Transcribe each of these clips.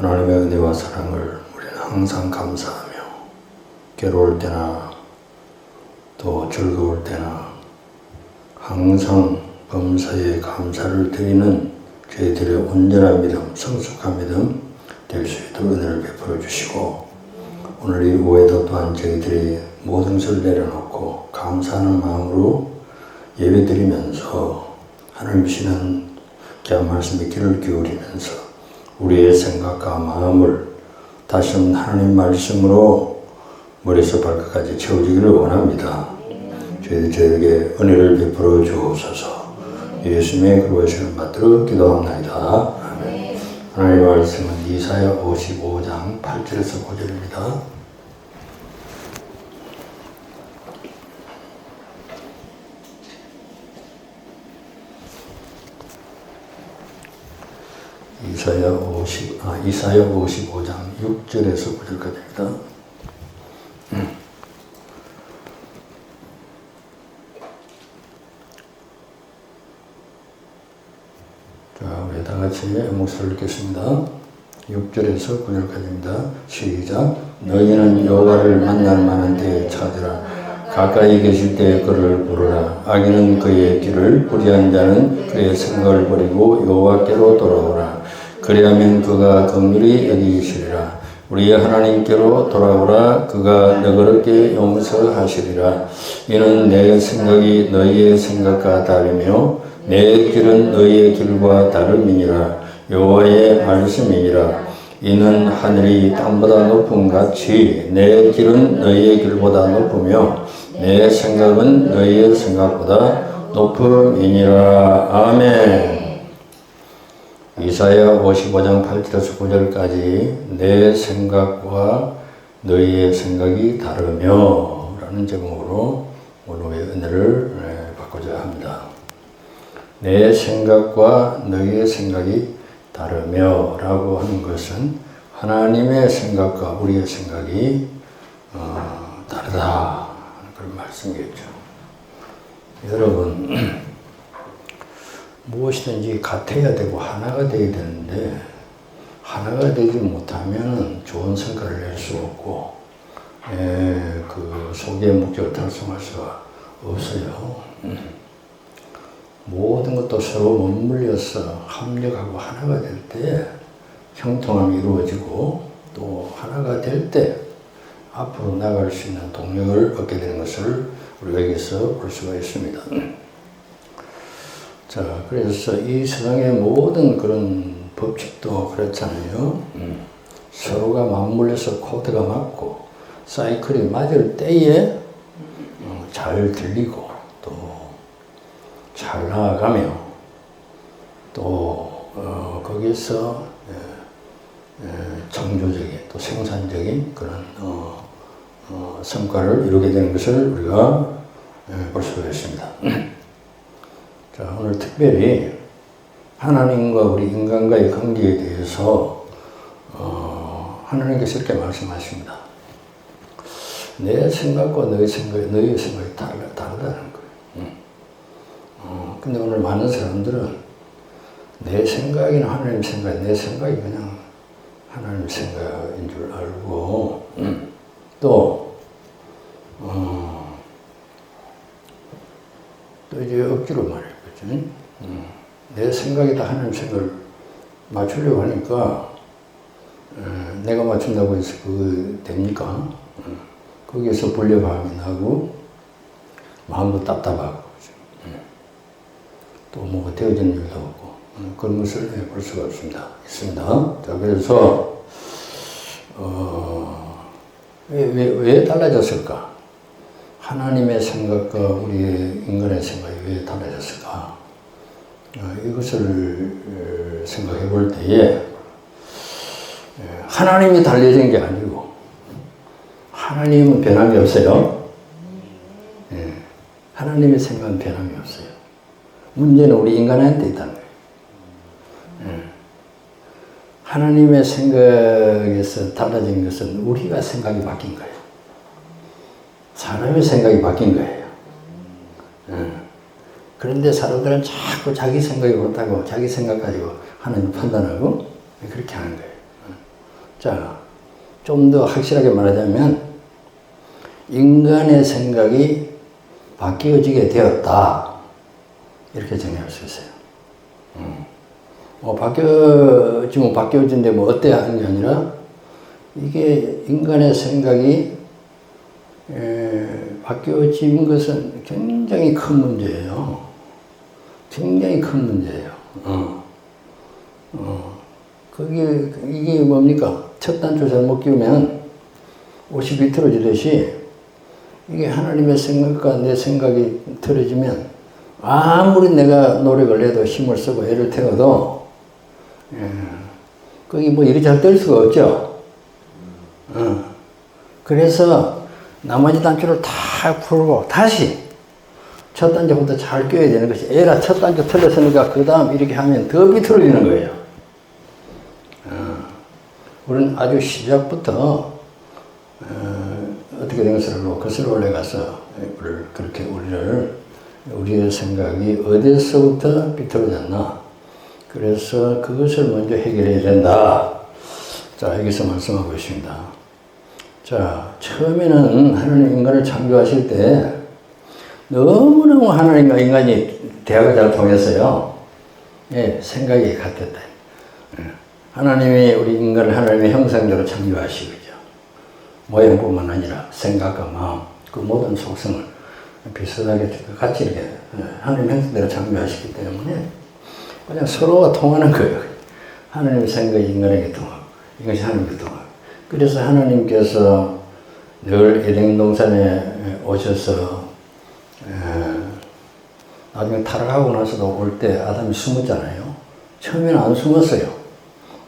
하나님의 은혜와 사랑을 우리는 항상 감사하며 괴로울 때나 또 즐거울 때나 항상 범사에 감사를 드리는 저희들의 온전한 믿음, 성숙한 믿음 될 수 있도록 은혜를 베풀어 주시고, 오늘 이 오후에도 또한 저희들이 모든 것을 내려놓고 감사하는 마음으로 예배드리면서 하나님 주시는 귀한 말씀에 귀를 기울이면서 우리의 생각과 마음을 다시 한번 하나님 말씀으로 머리에서 발끝까지 채워지기를 원합니다. 저희에게 은혜를 베풀어 주옵소서. 예수님의 그리하시는 받들어 기도합나이다. 아멘. 하나님의 말씀은 이사야 55장 8절에서 9절입니다. 이사야 55장 6절에서 9절까지입니다. 자, 우리 다 같이 목소리를 읽겠습니다. 6절에서 9절까지입니다. 시작. 너희는 여호와를 만날 만한 때에 찾으라. 가까이 계실 때에 그를 부르라. 악인은 그의 길을, 불의한 자는 그의 생각을 버리고 여호와께로 돌아오라. 그리하면 그가 긍휼히 여기시리라. 우리의 하나님께로 돌아오라. 그가 너그럽게 용서하시리라. 이는 내 생각이 너희의 생각과 다르며 내 길은 너희의 길과 다름이니라. 여호와의 말씀이니라. 이는 하늘이 땅보다 높음 같이 내 길은 너희의 길보다 높으며 내 생각은 너희의 생각보다 높음이니라. 아멘. 이사야 55장 8절에서 9절까지 내 생각과 너희의 생각이 다르며 라는 제목으로 오늘의 은혜를 받고자 합니다. 내 생각과 너희의 생각이 다르며 라고 하는 것은 하나님의 생각과 우리의 생각이 다르다 그런 말씀이겠죠. 여러분, 무엇이든지 같아야 되고 하나가 되어야 되는데 하나가 되지 못하면 좋은 성과를 낼 수 없고 그 소기의 목적을 달성할 수가 없어요. 모든 것도 서로 맞물려서 합력하고 하나가 될 때 형통함이 이루어지고, 또 하나가 될 때 앞으로 나아갈 수 있는 동력을 얻게 되는 것을 우리가 여기서 볼 수가 있습니다. 자, 그래서 이 세상의 모든 그런 법칙도 그렇잖아요. 서로가 맞물려서 코드가 맞고 사이클이 맞을 때에 잘 들리고 또 잘 나아가며 또 거기서 창조적인 또 생산적인 그런 성과를 이루게 되는 것을 우리가 볼 수가 있습니다. 자, 오늘 특별히 하나님과 우리 인간과의 관계에 대해서 하나님께서 이렇게 말씀하십니다. 내 생각과 너의 생각이 다르다는 거예요. 근데 오늘 많은 사람들은 내 생각이나 하나님 생각, 내 생각이 그냥 하나님 생각인 줄 알고 또 이제 억지로 말해요. 그치? 내 생각이 다 하나님 생각을 맞추려고 하니까 내가 맞춘다고 해서 그거 됩니까? 거기에서 불협화음이 나고 마음도 답답하고 또 뭐가 되어지는 일도 없고 그런 것을 볼 수가 있습니다. 자, 그래서 왜 달라졌을까? 하나님의 생각과 우리의 인간의 생각이 왜 달라졌을까? 이것을 생각해 볼 때에 하나님이 달라진 게 아니고 하나님은 변함이 없어요. 하나님의 생각은 변함이 없어요. 문제는 우리 인간한테 있다는 거예요. 하나님의 생각에서 달라진 것은 우리가 생각이 바뀐 거예요. 사람의 생각이 바뀐 거예요. 그런데 사람들은 자꾸 자기 생각이 옳다고 자기 생각 가지고 하나님 판단하고 그렇게 하는 거예요. 자, 좀 더 확실하게 말하자면 인간의 생각이 바뀌어지게 되었다. 이렇게 정리할 수 있어요. 바뀌어진데 뭐 어때 하는 게 아니라 이게 인간의 생각이 바뀌어진 것은 굉장히 큰 문제예요. 굉장히 큰 문제예요. 이게 뭡니까? 첫 단추 잘못 끼우면 옷이 비틀어지듯이 이게 하나님의 생각과 내 생각이 틀어지면 아무리 내가 노력을 해도 힘을 쓰고 애를 태워도 거기 뭐 이리 잘 될 수가 없죠. 그래서 나머지 단추를 다 풀고 다시 첫 단추부터 잘 껴야 되는 것이 애가 첫 단추 틀렸으니까 그 다음 이렇게 하면 더 비틀어지는 거예요. 우리는 아주 시작부터 어떻게 된 것을 그것을 올라가서 우리의 생각이 어디서부터 비틀어졌나. 그래서 그것을 먼저 해결해야 된다. 자, 여기서 말씀하고 있습니다. 자, 처음에는 하나님 인간을 창조하실 때 너무너무 하나님과 인간이 대화가 잘 통했어요. 예, 생각이 같았다. 하나님이 우리 인간을 하나님의 형상대로 창조하시고요. 모양뿐만 아니라 생각과 마음, 그 모든 속성을 비슷하게 같이 이렇게 하나님 형상대로 창조하시기 때문에 그냥 서로가 통하는 거예요. 하나님의 생각이 인간에게 통하고 이것이 하나님께 통하고. 그래서 하나님께서 늘 에덴 동산에 오셔서 나중에 타락하고 나서도 올 때 아담이 숨었잖아요. 처음에는 안 숨었어요.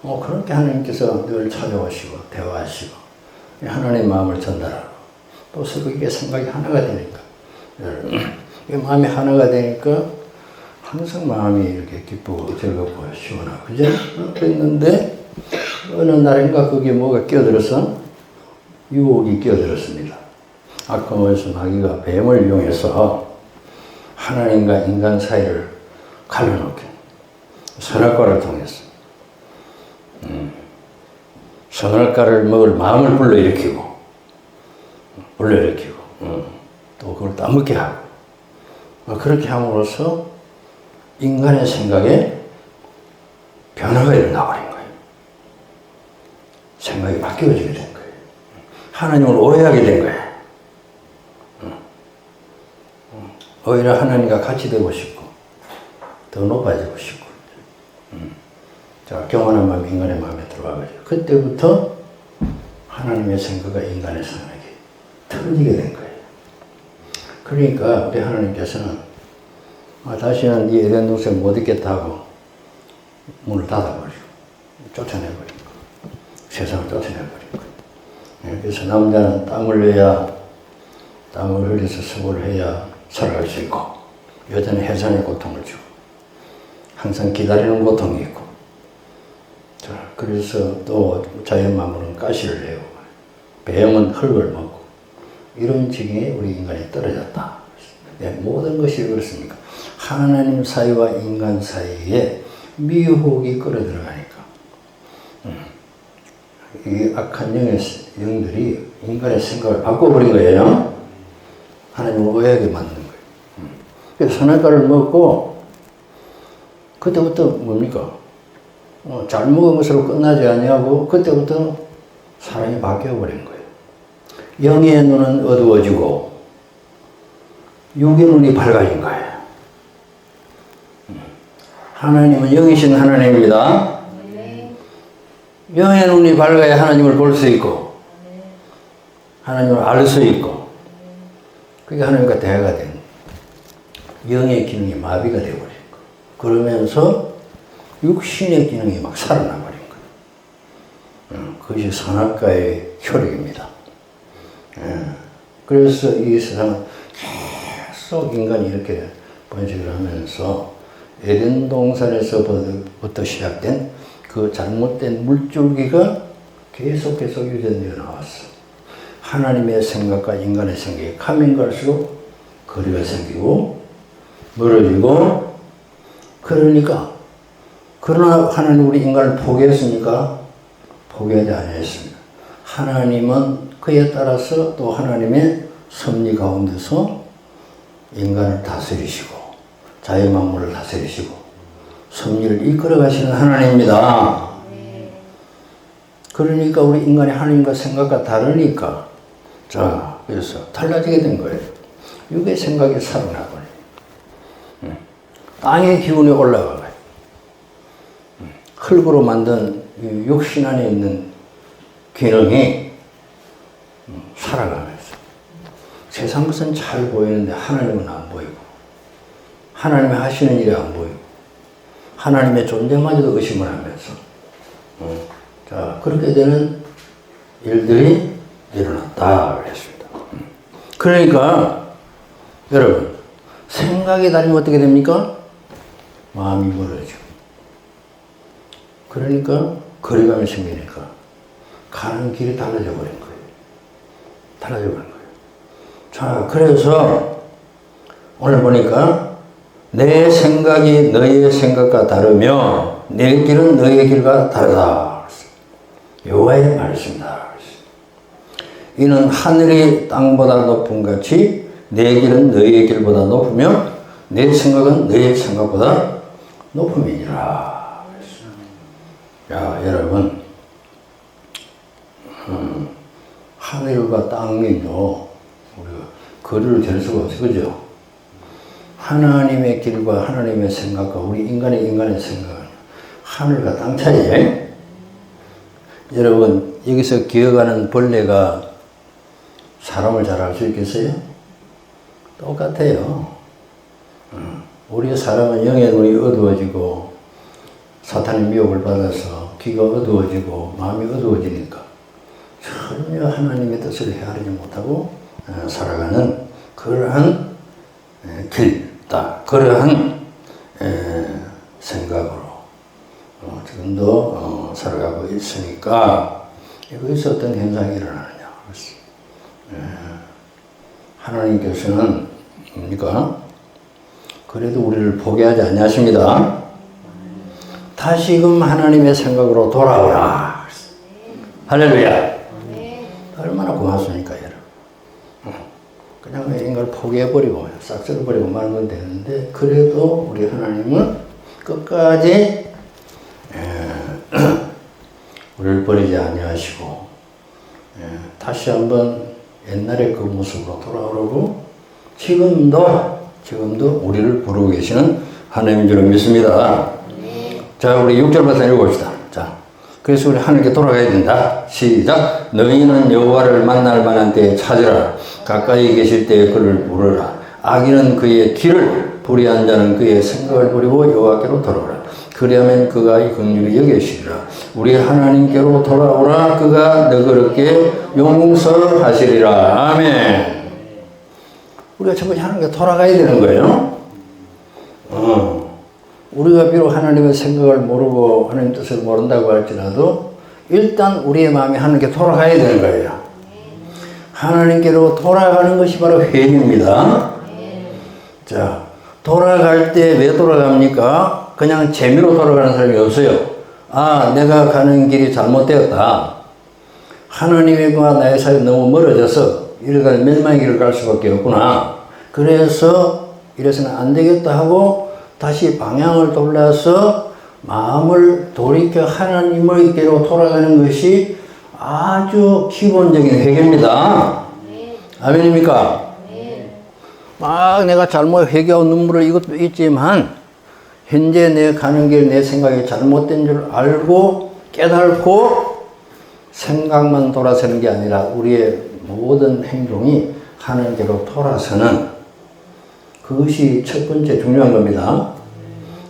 그렇게 하나님께서 늘 찾아오시고 대화하시고 하나님의 마음을 전달하고 또 서로 이게 생각이 하나가 되니까 마음이 하나가 되니까 항상 마음이 이렇게 기쁘고 즐겁고 시원하고 그죠? 그랬는데 어느 날인가 거기에 뭐가 끼어들어서 유혹이 끼어들었습니다. 악마에서 마귀가 뱀을 이용해서 하나님과 인간 사이를 갈라놓게 선악과를 통해서 선악과를 먹을 마음을 불러일으키고 또 그걸 따먹게 하고 그렇게 함으로써 인간의 생각에 변화가 일어나버린 거예요. 생각이 바뀌어지게 된 거예요. 하나님을 오해하게 된 거예요. 오히려 하나님과 같이 되고 싶고 더 높아지고 싶고 자, 경건한 마음이 인간의 마음에 들어와가지고 그때부터 하나님의 생각과 인간의 생각이 틀어지게 된 거예요. 그러니까 우리 하나님께서는 다시는 이 에덴 동산 못 있겠다 하고 문을 닫아버리고 쫓아내버린 거. 세상을 쫓아내버린 거예요. 그래서 남자는 땀을 흘려야 땀을 흘려서 수고를 해야 살아갈 수 있고 여자는 해산의 고통을 주고 항상 기다리는 고통이 있고 자, 그래서 또 자연 만물은 가시를 내고 뱀은 흙을 먹고 이런 지경에 우리 인간이 떨어졌다. 네, 모든 것이 그렇습니까? 하나님 사이와 인간 사이에 미혹이 끌어들어가니까 이 악한 영들이 인간의 생각을 바꿔버린 거예요. 하나님을 오해하게 만든 거예요. 그래서 선악과를 먹고 그때부터 뭡니까? 잘 먹은 것으로 끝나지 아니하고 그때부터 사람이 바뀌어버린 거예요. 영의 눈은 어두워지고 육의 눈이 밝아진 거예요. 하나님은 영이신 하나님입니다. 영의 눈이 밝아야 하나님을 볼 수 있고 하나님을 알 수 있고 그게 하나님과 대화가 된 영의 기능이 마비가 되어버린 거예요. 그러면서 육신의 기능이 막 살아나버린 거예요. 그것이 선악과의 효력입니다. 그래서 이 세상은 계속 인간이 이렇게 번식을 하면서 에덴 동산에서부터 시작된 그 잘못된 물줄기가 계속 유전되어 나왔어. 하나님의 생각과 인간의 생각이 가면 갈수록 거리가 생기고 멀어지고 그러나 하나님 우리 인간을 포기했습니까? 포기하지 아니했습니다. 하나님은 그에 따라서 또 하나님의 섭리 가운데서 인간을 다스리시고 자연만물을 다스리시고 섭리를 이끌어 가시는 하나님입니다. 그러니까 우리 인간이 하나님과 생각과 다르니까 자 그래서 달라지게 된 거예요. 육의 생각이 살아나고 땅의 기운이 올라가고 흙으로 만든 육신 안에 있는 기능이 살아가면서 세상 것은 잘 보이는데 하나님은 안 보이고 하나님이 하시는 일이 안 보이고 하나님의 존재마저도 의심을 하면서 자 그렇게 되는 일들이 일어났다 그랬습니다. 그러니까 여러분 생각이 다르면 어떻게 됩니까? 마음이 멀어지고 그러니까 거리감이 생기니까 가는 길이 달라져 버린 거예요. 달라져 버린 거예요. 자 그래서 오늘 보니까 내 생각이 너의 생각과 다르며 내 길은 너의 길과 다르다. 여호와의 말씀이다. 이는 하늘이 땅보다 높은 같이 내 길은 너의 길보다 높으며 내 생각은 너의 생각보다 높음이니라. 야 여러분 하늘과 땅이요 우리가 거리를 잴 수가 없어요. 그죠? 하나님의 길과 하나님의 생각과 우리 인간의 생각은 하늘과 땅 차이예요. 여러분 여기서 기어가는 벌레가 사람을 잘 알 수 있겠어요? 똑같아요. 우리 사람은 영의 눈이 어두워지고 사탄의 미혹을 받아서 귀가 어두워지고 마음이 어두워지니까 전혀 하나님의 뜻을 헤아리지 못하고 살아가는 그러한 길다. 그러한 생각으로 지금도 살아가고 있으니까 여기서 어떤 현상이 일어나느냐. 하나님께서는 뭡니까? 그래도 우리를 포기하지 아니하십니다. 다시금 하나님의 생각으로 돌아오라. 할렐루야. 얼마나 고맙습니까, 여러분. 그냥 인간을 포기해버리고 싹 쓸어버리고 말면 되는데 그래도 우리 하나님은 끝까지 우리를 버리지 아니하시고 다시 한번 옛날의 그 모습으로 돌아오려고 지금도 우리를 부르고 계시는 하나님인 줄 믿습니다. 자, 우리 6절부터 읽어봅시다. 자, 그래서 우리 하늘께 돌아가야 된다. 시작. 너희는 여호와를 만날 만한 때에 찾으라. 가까이 계실 때에 그를 부르라. 악인은 그의 길을, 불의한 자는 그의 생각을 버리고 여호와께로 돌아오라. 그리하면 그가 이 긍휼히 여기시리라. 우리 하나님께로 돌아오라. 그가 너그럽게 용서하시리라. 아멘. 우리가 첫 번째 하나님께 돌아가야 되는 거예요. 우리가 비록 하나님의 생각을 모르고 하나님 뜻을 모른다고 할지라도 일단 우리의 마음이 하나님께 돌아가야 되는 거예요. 하나님께로 돌아가는 것이 바로 회개입니다. 자, 돌아갈 때 왜 돌아갑니까? 그냥 재미로 돌아가는 사람이 없어요. 아, 내가 가는 길이 잘못되었다. 하나님과 나의 사이가 너무 멀어져서 이래가 멸망의 길을 갈 수밖에 없구나. 그래서 이래서는 안 되겠다 하고 다시 방향을 돌려서 마음을 돌이켜 하나님의 길로 돌아가는 것이 아주 기본적인 회개입니다. 아멘입니까? 막 내가 잘못 회개하고 눈물을 이것도 있지만 현재 내 가는 길, 내 생각이 잘못된 줄 알고 깨닫고 생각만 돌아서는 게 아니라 우리의 모든 행동이 하나님께로 돌아서는 그것이 첫 번째 중요한 겁니다.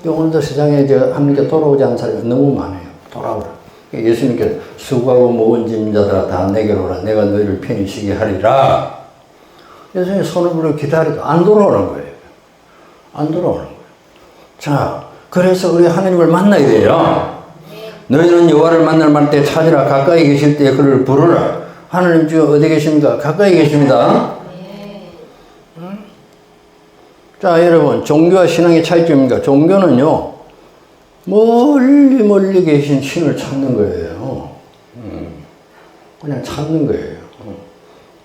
오늘도 세상에 하나님께 돌아오지 않는 사람이 너무 많아요. 돌아오라. 예수님께서 수고하고 무거운 짐진 자들아 다 내게로 오라. 내가 너희를 편히 쉬게 하리라. 예수님이 손을 불어 기다려도 안 돌아오는 거예요. 안 돌아오는 거예요. 자, 그래서 우리 하나님을 만나야 돼요. 너희는 여호와를 만날 만한 때 찾으라. 가까이 계실 때 그를 부르라. 하나님 주 어디 계십니까? 가까이 계십니다. 자, 여러분, 종교와 신앙의 차이점입니까? 종교는요, 멀리 계신 신을 찾는 거예요. 그냥 찾는 거예요.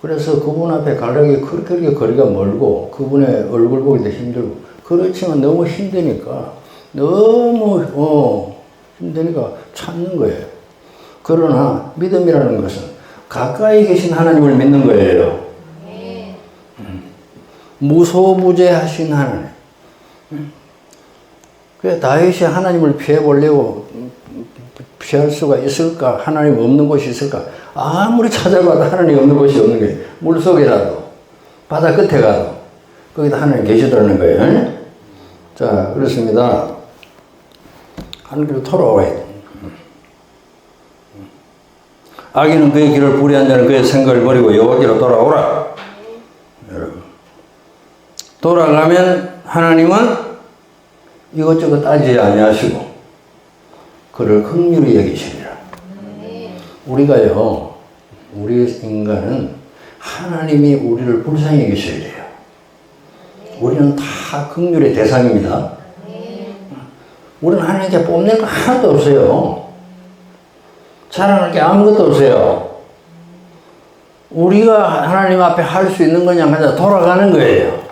그래서 그분 앞에 가려기 그렇게 거리가 멀고 그분의 얼굴 보기도 힘들고 그렇지만 너무 힘드니까 너무 힘드니까 찾는 거예요. 그러나 믿음이라는 것은 가까이 계신 하나님을 믿는 거예요. 무소부재하신 하나님. 그래 다윗이 하나님을 피해보려고 피할 수가 있을까? 하나님 없는 곳이 있을까? 아무리 찾아봐도 하나님 없는 곳이 없는 거예요. 물속이라도 바다 끝에 가도 거기다 하나님 계시더라는 거예요. 자, 그렇습니다. 하늘로 돌아와야 돼. 악인은 그의 길을 불의한 자는 그의 생각을 버리고 여호와께로 돌아오라. 여러분, 돌아가면 하나님은 이것저것 따지지 아니하시고 그를 긍휼히 여기시리라. 우리가요, 우리 인간은 하나님이 우리를 불쌍히 여기셔야 돼요. 우리는 다 긍휼의 대상입니다. 우리는 하나님께 뽐낼 거 하나도 없어요. 자랑할 게 아무것도 없어요. 우리가 하나님 앞에 할 수 있는 거냐 하자 돌아가는 거예요.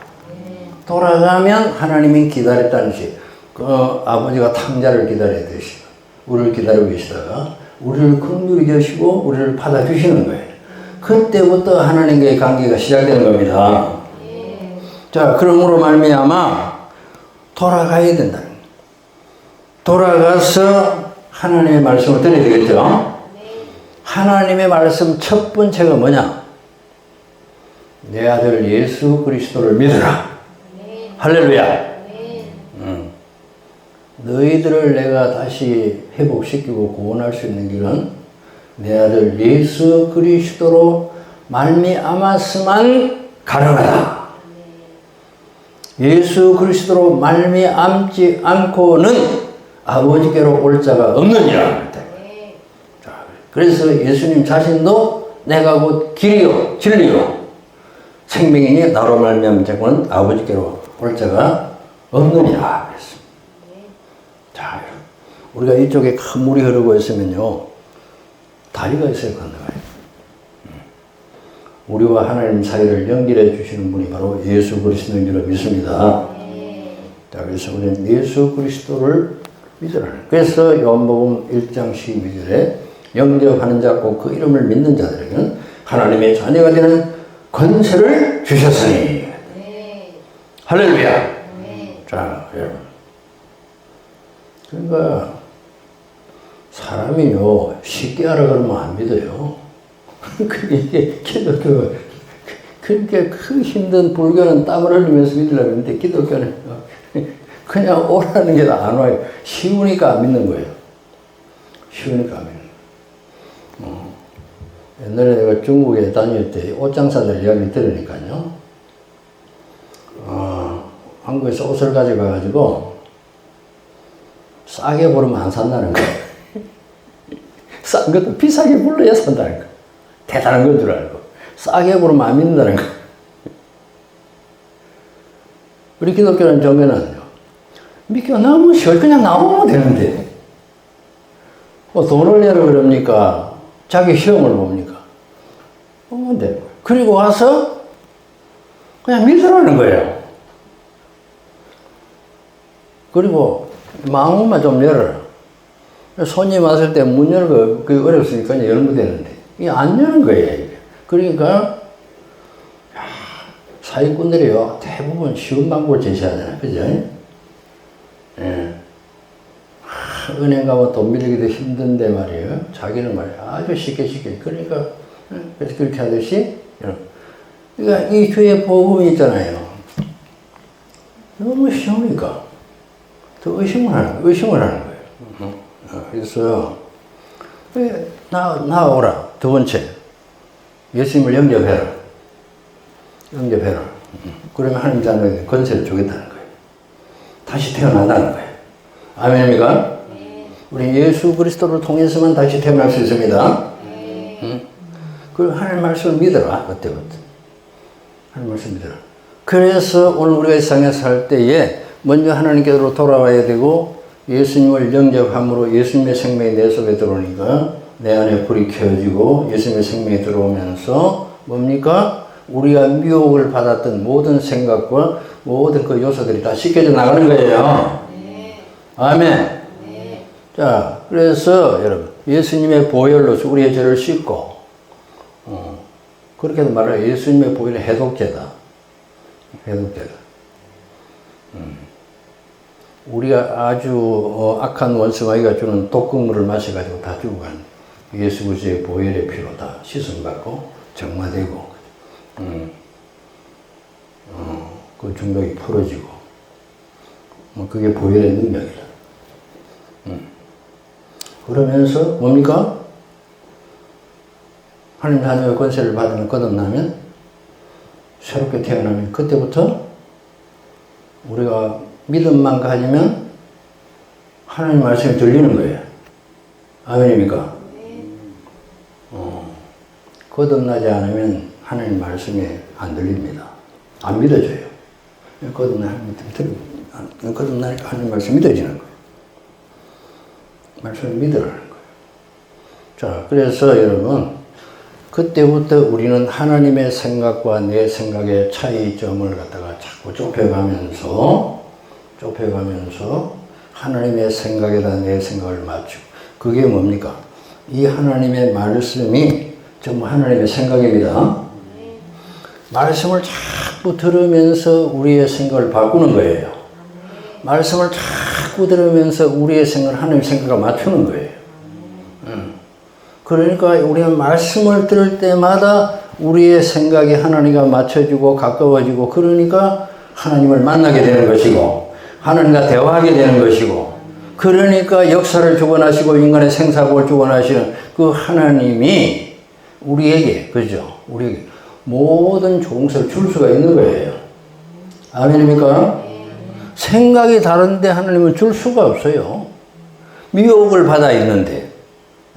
돌아가면 하나님이 기다렸다는 시. 그 아버지가 탕자를 기다리듯이 우리를 기다리고 계시다가 우리를 긍휼히 여시고 우리를 받아주시는 거예요. 그때부터 하나님과의 관계가 시작되는 겁니다. 자, 그러므로 말미암아 돌아가야 된다. 돌아가서 하나님의 말씀을 들어야 되겠죠. 하나님의 말씀 첫 번째가 뭐냐? 내 아들 예수 그리스도를 믿으라. 할렐루야. 너희들을 내가 다시 회복시키고 구원할 수 있는 길은 내 아들 예수 그리스도로 말미암았으만 가능하다. 예수 그리스도로 말미암지 않고는 아버지께로 올 자가 없느니라. 그래서 예수님 자신도 내가 곧 길이요 진리요 생명이니 나로 말미암지 않고는 아버지께로 올 자가 없느니라 그랬습니다. 자, 우리가 이쪽에 큰 물이 흐르고 있으면요 다리가 있어야 건너가요. 우리와 하나님 사이를 연결해 주시는 분이 바로 예수 그리스도인 줄 믿습니다. 자, 그래서 우리는 예수 그리스도를 믿으라. 그래서 요한복음 1장 12절에 영접하는 자 곧 그 이름을 믿는 자들에게는 하나님의 자녀가 되는 권세를 주셨으니. 할렐루야. 자, 여러분. 그러니까 사람이요 쉽게 하라 그러면 안 믿어요. 그게 기독교 그렇게 그 힘든 불교는 땀을 흘리면서 믿으려고 했는데 기독교는 그냥 오라는 게 안 와요. 쉬우니까 안 믿는 거예요. 쉬우니까 안 믿는 거예요. 옛날에 내가 중국에 다닐 때 옷장사들 이야기 들으니까요. 한국에서 옷을 가져가가지고 싸게 부르면 안 산다는 거예요. 싼 것도 비싸게 불러야 산다는 거예요. 대단한 건 줄 알고. 싸게 부르면 안 믿는다는 거예요. 우리 기독교는 종교는요. 믿기가 너무 쉬워요. 그냥 나오면 되는데. 돈을 내라 그럽니까? 자기 시험을 봅니까? 보면 되는 거예요. 그리고 와서 그냥 믿으라는 거예요. 그리고 마음만 좀 열어라. 손님 왔을 때 문 열고 그게 어렵으니까 열면 되는데 이게 안 여는 거예요. 이게. 그러니까 사기꾼들이요 대부분 쉬운 방법을 제시하잖아요. 그죠? 예. 은행 가면 돈 빌리기도 힘든데 말이에요. 자기는 말이에요. 아주 쉽게. 그러니까 그래서 그렇게 하듯이 그러니까 이 교회 복음이 있잖아요. 너무 쉬우니까 더 의심을 하는 거예요. 그래서 나오라. 두 번째 예수님을 영접해라. 그러면 하나님 자녀에게 권세를 주겠다는 거예요. 다시 태어난다는 거예요. 아멘입니까? 우리 예수 그리스도를 통해서만 다시 태어날 수 있습니다. 그리고 하나님 말씀을 믿어라. 그때부터 하나님 말씀 믿어라. 그래서 오늘 우리가 이 세상에 살 때에 먼저 하나님께로 돌아와야 되고 예수님을 영접함으로 예수님의 생명이 내 속에 들어오니까 내 안에 불이 켜지고 예수님의 생명이 들어오면서 뭡니까? 우리가 미혹을 받았던 모든 생각과 모든 그 요소들이 다 씻겨져 나가는 거예요. 아멘. 자, 그래서 여러분 예수님의 보혈로서 우리의 죄를 씻고 그렇게도 말해요. 예수님의 보혈은 해독제다. 해독제다. 우리가 아주 악한 원수마귀가 주는 독극물을 마셔가지고 다 죽어간 예수 그리스도의 보혈의 피로 다 씻음받고 정화되고 그 중독이 풀어지고 그게 보혈의 능력이다. 그러면서 뭡니까? 하나님 자녀의 권세를 받으면 거듭나면 새롭게 태어나면 그때부터 우리가 믿음만 가지면 하나님 말씀이 들리는 거예요. 아멘입니까? 거듭나지 않으면 하나님 말씀이 안 들립니다. 안 믿어져요. 거듭나니까 하나님 말씀이 믿어지는 거예요. 말씀을 믿으라는 거예요. 자, 그래서 여러분 그때부터 우리는 하나님의 생각과 내 생각의 차이점을 갖다가 자꾸 좁혀가면서 하나님의 생각에다 내 생각을 맞추고 그게 뭡니까? 이 하나님의 말씀이 전부 하나님의 생각입니다. 말씀을 자꾸 들으면서 우리의 생각을 바꾸는 거예요. 말씀을 자꾸 들으면서 우리의 생각을 하나님의 생각과 맞추는 거예요. 그러니까 우리가 말씀을 들을 때마다 우리의 생각이 하나님과 맞춰지고 가까워지고 그러니까 하나님을 만나게 되는 것이고 하나님과 대화하게 되는 것이고 그러니까 역사를 주관하시고 인간의 생사복을 주관하시는 그 하나님이 우리에게 그죠? 우리에게 모든 좋은 것을 줄 수가 있는 거예요. 아멘입니까? 생각이 다른데 하나님은 줄 수가 없어요. 미혹을 받아 있는데.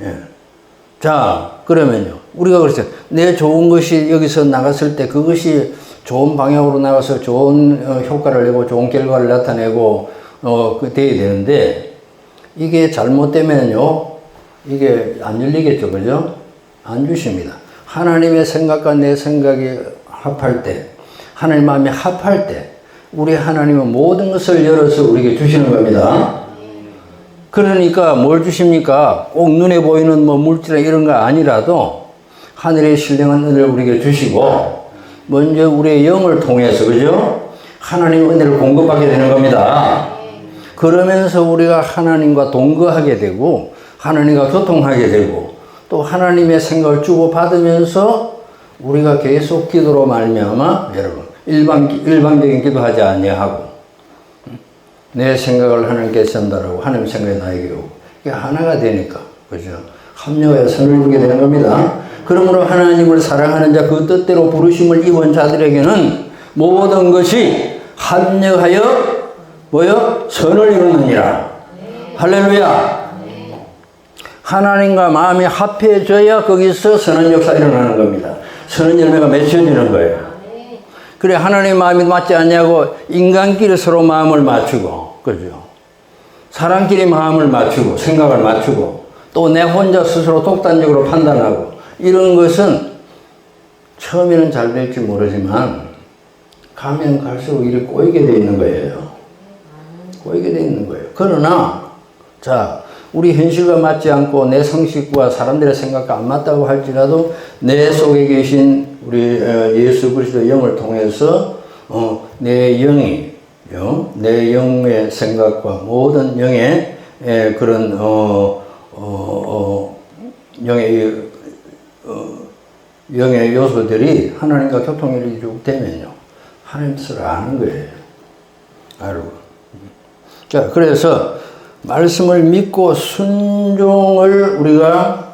예. 자, 그러면요. 우리가 그랬어요. 내 좋은 것이 여기서 나갔을 때 그것이 좋은 방향으로 나가서 좋은 효과를 내고 좋은 결과를 나타내고 돼야 되는데 이게 잘못되면요. 이게 안 열리겠죠. 그죠? 안 주십니다. 하나님의 생각과 내 생각이 합할 때 하나님 마음이 합할 때 우리 하나님은 모든 것을 열어서 우리에게 주시는 겁니다. 그러니까 뭘 주십니까? 꼭 눈에 보이는 뭐 물질이나 이런 거 아니라도 하늘의 신령한 은혜를 우리에게 주시고 먼저 우리의 영을 통해서 그죠? 하나님의 은혜를 공급하게 되는 겁니다. 그러면서 우리가 하나님과 동거하게 되고 하나님과 교통하게 되고 또 하나님의 생각을 주고받으면서 우리가 계속 기도로 말미암아 여러분 일방적인 기도하지 아니하고 내 생각을 하나님께서 전달하고 하나님 생각이 나에게 오고 이게 하나가 되니까 그죠? 합력하여 선을 이루게 되는 겁니다. 그러므로 하나님을 사랑하는 자 그 뜻대로 부르심을 입은 자들에게는 모든 것이 합력하여 뭐요? 선을 이루느니라. 할렐루야. 하나님과 마음이 합해져야 거기서 선한 역사가 일어나는 겁니다. 선한 열매가 맺혀지는 거예요. 그래 하나님 마음이 맞지 않냐고 인간끼리 서로 마음을 맞추고 그죠? 사람끼리 마음을 맞추고 생각을 맞추고 또 내 혼자 스스로 독단적으로 판단하고 이런 것은 처음에는 잘 될지 모르지만 가면 갈수록 일이 꼬이게 돼 있는 거예요. 꼬이게 돼 있는 거예요. 그러나 자 우리 현실과 맞지 않고 내 성식과 사람들의 생각과 안 맞다고 할지라도 내 속에 계신 우리 예수 그리스도의 영을 통해서 내 영이 내 영의 생각과 모든 영의 그런 영의 요소들이 하나님과 교통이 되면요 하나님 뜻을 아는 거예요. 알고. 자 그래서 말씀을 믿고 순종을 우리가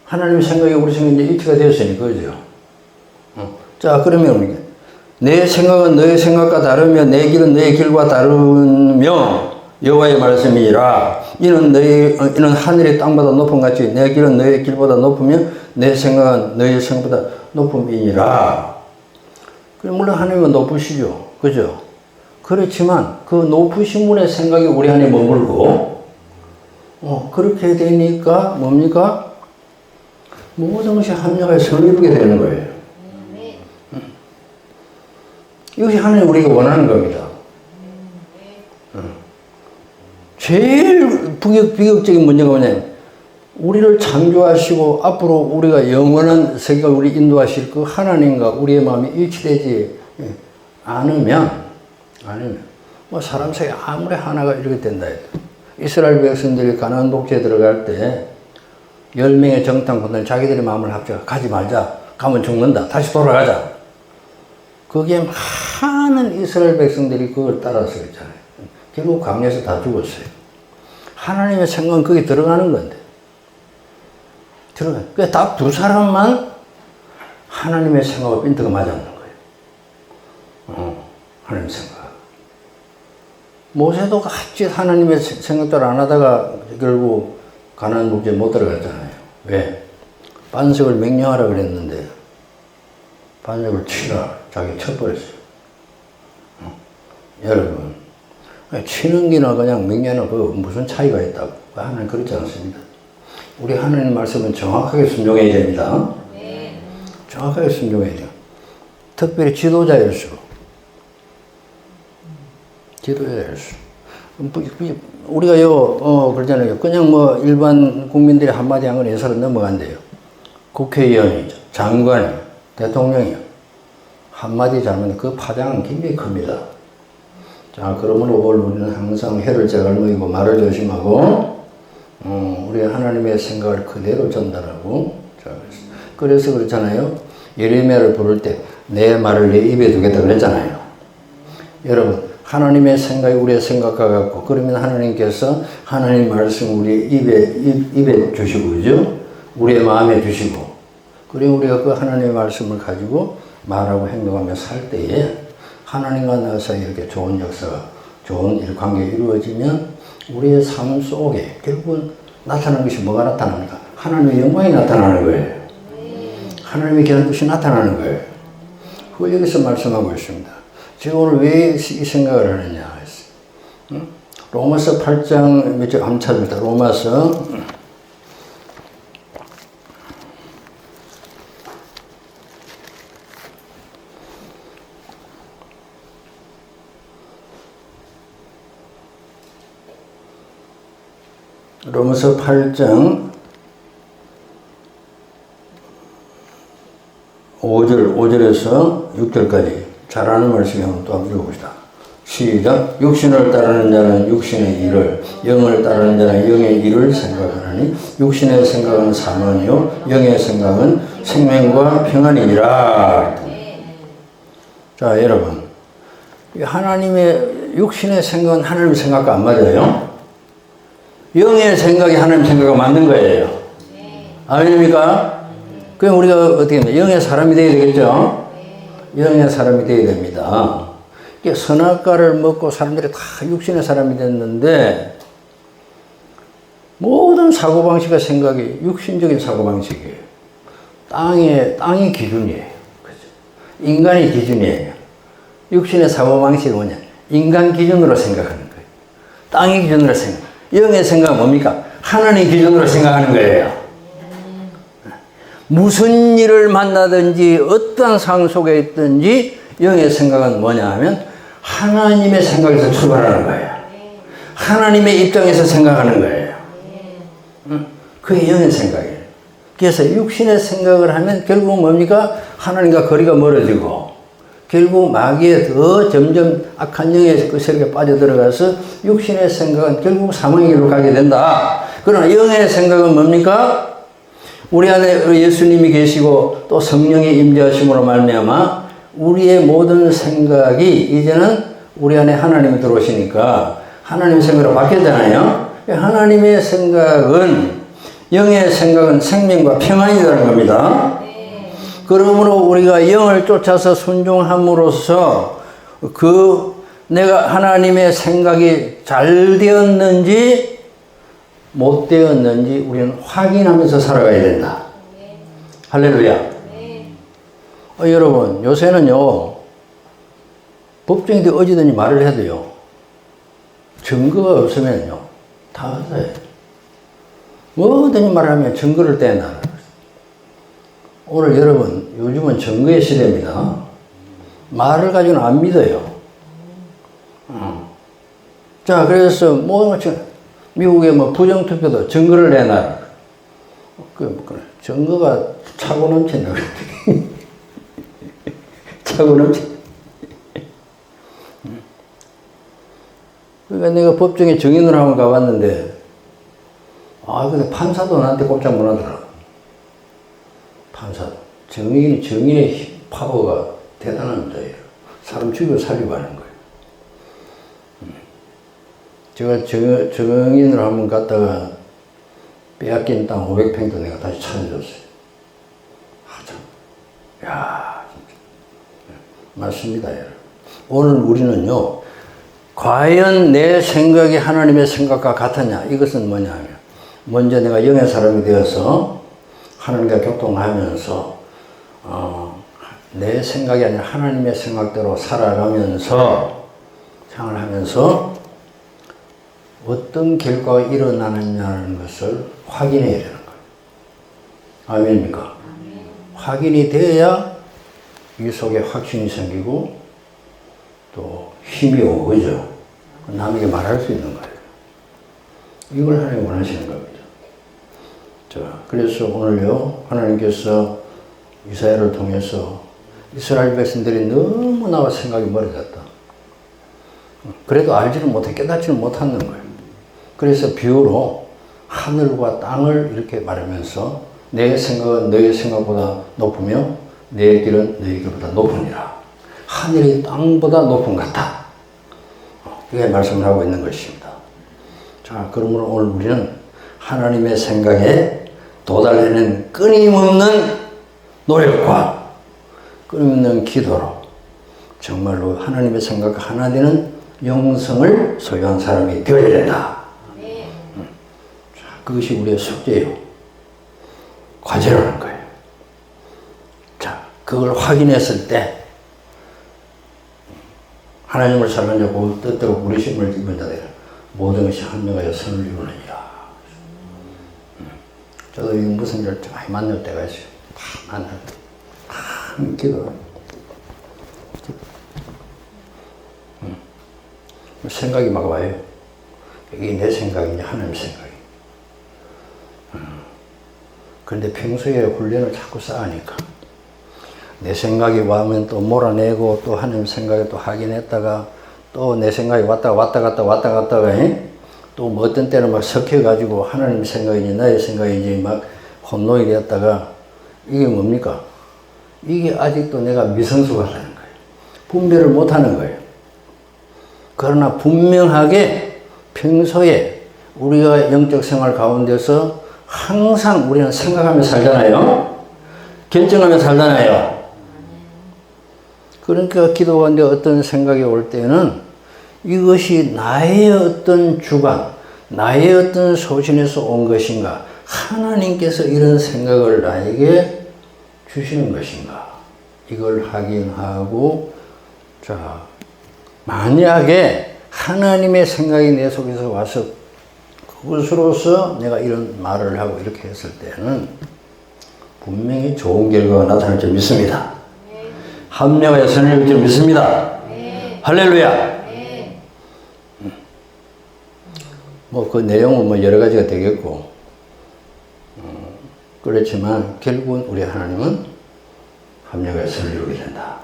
하나님의 생각이 우리 생각이 이제 일치가 되었으니까 그죠? 자 그러면 내 생각은 너의 생각과 다르며 내 길은 너의 길과 다르며 여호와의 말씀이라 이는 하늘이 땅보다 높은 같이 내 길은 너의 길보다 높으며 내 생각은 너의 생각보다 높음이니라. 물론 하나님은 높으시죠. 그죠? 그렇지만 그 높으신 분의 생각이 우리 안에 머물고 그렇게 되니까 뭡니까? 모든 것이 합력해서 성이루게 되는 거예요. 이것이 하나님 우리가 원하는 겁니다. 제일 비극적인 문제가 뭐냐면 우리를 창조하시고 앞으로 우리가 영원한 세계가 우리 인도하실 그 하나님과 우리의 마음이 일치되지 않으면 뭐 사람 사이에 아무리 하나가 이렇게 된다 해도 이스라엘 백성들이 가나안 복지에 들어갈 때 10명의 정탐꾼들 자기들의 마음을 합쳐 가지 말자. 가면 죽는다. 다시 돌아가자. 거기에 많은 이스라엘 백성들이 그걸 따라서 했잖아요. 결국 광야에서 다 죽었어요. 하나님의 생각은 거기 들어가는 건데. 그러니까 딱 두 사람만 하나님의 생각과 핀트가 맞았는 거예요. 하나님의 생각. 모세도 같이 하나님의 생각대로 안 하다가 결국 가나안 복지에 못 들어갔잖아요. 왜? 반석을 명령하라 그랬는데 반석을 치라. 자기 쳐버렸어요. 여러분, 치는 기나 그냥 명령하는 그 무슨 차이가 있다고. 하나님 그렇지 않습니다. 우리 하나님 말씀은 정확하게 순종해야 됩니다. 정확하게 순종해야 돼요. 특별히 지도자일수록. 우리가요, 그러잖아요. 그냥 뭐 일반 국민들이 한마디 한 건 예사로 넘어간대요. 국회의원이죠. 장관이, 대통령이요. 한마디 잘못하면 그 파장은 굉장히 큽니다. 자, 그러므로 우리는 항상 혀를 제갈먹이고 말을 조심하고, 우리 하나님의 생각을 그대로 전달하고, 자, 그래서 그렇잖아요. 예레미야를 부를 때 내 말을 내 입에 두겠다 그랬잖아요. 여러분, 하나님의 생각이 우리의 생각과 같고, 그러면 하나님께서 하나님 말씀 우리 입에 주시고, 그죠? 우리의 마음에 주시고, 그리고 우리가 그 하나님의 말씀을 가지고 말하고 행동하며 살 때에 하나님과 나 사이에 이렇게 좋은 역사가, 좋은 관계가 이루어지면 우리의 삶 속에 결국은 나타나는 것이 뭐가 나타납니까? 하나님의 영광이 나타나는 거예요. 하나님의 귀한 뜻이 나타나는 거예요. 그걸 여기서 말씀하고 있습니다. 제가 오늘 왜 이 생각을 하느냐 했어요. 로마서 8장 몇 절 한번 찾습니다. 로마서 8장 5절에서 6절까지 잘하는 말씀이 한번 또 한번 읽어봅시다. 시작. 육신을 따르는 자는 육신의 일을, 영을 따르는 자는 영의 일을 생각하나니 육신의 생각은 사망이요 영의 생각은 생명과 평안이니라. 자, 여러분, 하나님의 육신의 생각은 하나님의 생각과 안 맞아요. 영의 생각이 하나님 생각과 맞는 거예요. 아멘입니까? 그럼 우리가 어떻게 합니까? 영의 사람이 되어야 되겠죠? 영의 사람이 되어야 됩니다. 선악과를 먹고 사람들이 다 육신의 사람이 됐는데 모든 사고방식과 생각이 육신적인 사고방식이에요. 땅이 기준이에요. 그죠? 인간이 기준이에요. 육신의 사고방식은 뭐냐? 인간 기준으로 생각하는 거예요. 땅의 기준으로 생각. 영의 생각은 뭡니까? 하나님 기준으로 생각하는 거예요. 무슨 일을 만나든지 어떠한 상황 속에 있든지 영의 생각은 뭐냐 하면 하나님의 생각에서 출발하는 거예요. 하나님의 입장에서 생각하는 거예요. 그게 영의 생각이에요. 그래서 육신의 생각을 하면 결국 뭡니까? 하나님과 거리가 멀어지고 결국 마귀에 더 점점 악한 영의 그 세력에 빠져들어가서 육신의 생각은 결국 사망의 길로 가게 된다. 그러나 영의 생각은 뭡니까? 우리 안에 예수님이 계시고 또 성령의 임재하심으로 말미암아 우리의 모든 생각이 이제는 우리 안에 하나님이 들어오시니까 하나님의 생각으로 바뀌었잖아요. 하나님의 생각은, 영의 생각은 생명과 평안이라는 겁니다. 그러므로 우리가 영을 쫓아서 순종함으로써 내가 하나님의 생각이 잘 되었는지 못 되었는지 우리는 확인하면서 살아가야 된다. 할렐루야. 여러분, 요새는요, 법정인데 어디든지 말을 해도요, 증거가 없으면요, 다 없어요. 뭐든지 말하면 증거를 떼놔라. 오늘 여러분, 요즘은 증거의 시대입니다. 말을 가지고는 안 믿어요. 자, 그래서 미국의 뭐 부정투표도 증거를 내놔라. 증거가 차고 넘친다. 차고 넘친다. 그러니까 내가 법정에 증인을 한번 가봤는데, 근데 판사도 나한테 꼼짝 못 하더라. 판사도. 증인의 파워가 대단한 자예요. 사람 죽여 살리고 하는 거예요. 제가 증인을 한번 갔다가 빼앗긴 땅 500평도 내가 다시 찾아줬어요. 참. 야, 진짜. 맞습니다, 여러분. 오늘 우리는요, 과연 내 생각이 하나님의 생각과 같았냐? 이것은 뭐냐면, 먼저 내가 영의 사람이 되어서 하나님과 교통하면서, 내 생각이 아니라 하나님의 생각대로 살아가면서, 생활하면서, 어떤 결과가 일어나느냐는 것을 확인해야 되는 거예요. 아멘입니까? 확인이 돼야 이 속에 확신이 생기고 또 힘이 오고, 그죠? 남에게 말할 수 있는 거예요. 이걸 하나님 원하시는 겁니다. 자, 그래서 오늘요, 하나님께서 이사야를 통해서 이스라엘 백성들이 너무나 생각이 멀어졌다. 그래도 알지는 못해, 깨닫지는 못하는 거예요. 그래서 비유로 하늘과 땅을 이렇게 말하면서 내 생각은 너의 생각보다 높으며 내 길은 너의 길보다 높으니라. 하늘이 땅보다 높은 것 같다. 이게 말씀을 하고 있는 것입니다. 자, 그러므로 오늘 우리는 하나님의 생각에 도달하는 끊임없는 노력과 끊임없는 기도로 정말로 하나님의 생각과 하나 되는 영성을 소유한 사람이 되어야 된다. 자, 그것이 우리의 숙제예요. 과제라는 거예요. 자, 그걸 확인했을 때 하나님을 사랑하는 자고 뜻대로 부르심을 입은 자들 모든 것이 한명하여 선을 이루느니라. 저도 이 무슨 일 많이 만날 때가 있어요. 만날 때 기도. 생각이 막 와요. 이게 내 생각이냐 하나님 생각이. 그런데 평소에 훈련을 자꾸 쌓으니까 내 생각이 와면 또 몰아내고 또 하나님 생각에 또 확인했다가 또 내 생각이 왔다 갔다가 또 뭐 어떤 때는 막 섞여가지고 하나님 생각이니 나의 생각이니 막 혼돈이 되었다가 이게 뭡니까? 이게 아직도 내가 미성숙하다는 거예요. 분별을 못하는 거예요. 그러나 분명하게 평소에 우리가 영적 생활 가운데서 항상 우리는 생각하며 살잖아요. 결정하며 살잖아요. 그러니까 기도 가운데 어떤 생각이 올 때는 이것이 나의 어떤 주관, 나의 어떤 소신에서 온 것인가, 하나님께서 이런 생각을 나에게 주시는 것인가, 이걸 확인하고, 자, 만약에 하나님의 생각이 내 속에서 와서 그것으로서 내가 이런 말을 하고 이렇게 했을 때는 분명히 좋은 결과가 나타날 줄 믿습니다. 합력하여 선을 이룰 줄 믿습니다. 할렐루야. 뭐 그 내용은 뭐 여러 가지가 되겠고, 그렇지만 결국은 우리 하나님은 합력하여 선을 이루게 된다.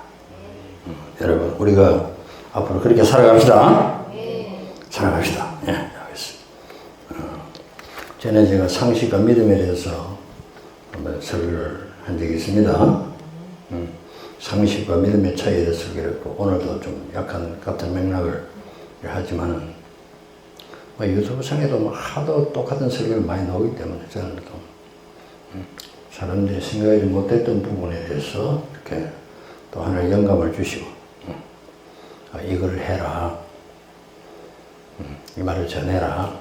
여러분, 우리가 앞으로 그렇게 살아갑시다. 살아갑시다. 예, 알겠습니다. 전에 제가 상식과 믿음에 대해서 한번 설교를 한 적이 있습니다. 상식과 믿음의 차이에 대해서 설교를 했고, 오늘도 좀 약간 같은 맥락을 하지만은, 뭐 유튜브상에도 뭐 하도 똑같은 설교를 많이 나오기 때문에 저는 또 사람들이 생각하지 못했던 부분에 대해서 이렇게 또 하나의 영감을 주시고, 이걸 해라, 이 말을 전해라,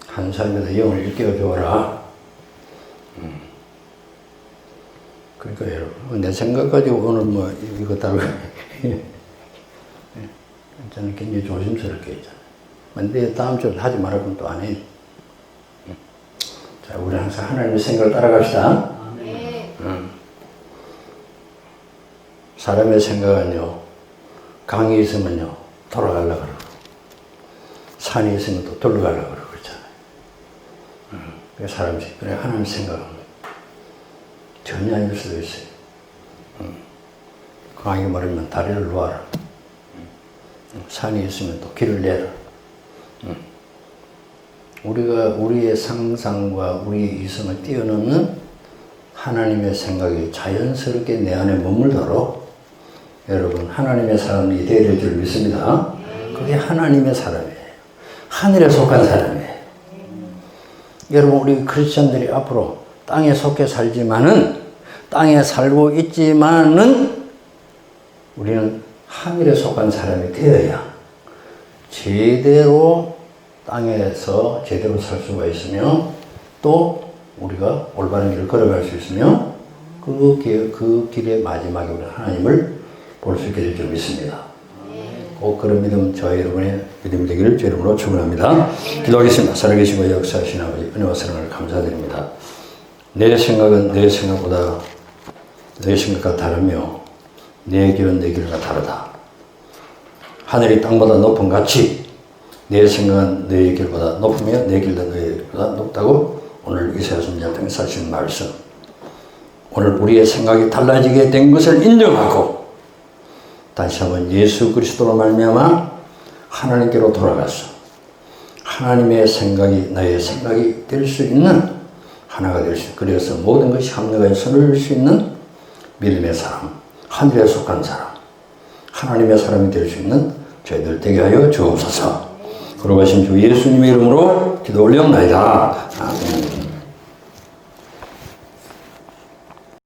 한 사람에도 영을 일깨워 주어라. 그러니까 여러분, 내 생각 가지고 오늘 뭐 이거 따로 저는 굉장히 조심스럽게 했잖아요. 근데 다음 주에 하지 말라면 또 안 해요. 자, 우리 항상 하나님의 생각을 따라갑시다. 사람의 생각은요, 강이 있으면요, 돌아가려고 그러고, 산이 있으면 또 돌아가려고 그러고 그러잖아요. 그래서 사람이, 그래, 하나님 생각은 전혀 아닐 수도 있어요. 강이 멀으면 다리를 놓아라. 산이 있으면 또 길을 내라. 우리가 우리의 상상과 우리의 이성을 뛰어넘는 하나님의 생각이 자연스럽게 내 안에 머물도록 여러분 하나님의 사람이 되어야 줄 믿습니다. 그게 하나님의 사람이에요. 하늘에 속한 사람이에요. 여러분 우리 크리스천들이 앞으로 땅에 속해 살지만은 땅에 살고 있지만은 우리는 하늘에 속한 사람이 되어야 제대로 땅에서 제대로 살 수가 있으며 또 우리가 올바른 길을 걸어갈 수 있으며 그 길의 마지막에 우리 하나님을 볼 수 있게 될 줄 믿습니다. 꼭 그런 믿음 저와 여러분의 믿음이 되기를 주 이름으로 축원합니다. 기도하겠습니다. 살아계시고 역사하신 아버지 은혜와 사랑을 감사드립니다. 내 생각은 내 생각보다 내 생각과 다르며 내 길은 내 길과 다르다. 하늘이 땅보다 높은 같이 내 생각은 내 길보다 높으며 내 길도 내 길보다 높다고 오늘 이사야 선지자를 통해서 하신 말씀. 오늘 우리의 생각이 달라지게 된 것을 인정하고 다시 한번 예수 그리스도로 말미암아 하나님께로 돌아가서 하나님의 생각이 나의 생각이 될 수 있는 하나가 될 수, 그래서 모든 것이 합력하여 선을 수 있는 믿음의 사람, 하늘에 속한 사람, 하나님의 사람이 될 수 있는 저희들 되게 하여 주옵소서. 걸어가신 주 예수님의 이름으로 기도 올려옵나이다. 아멘.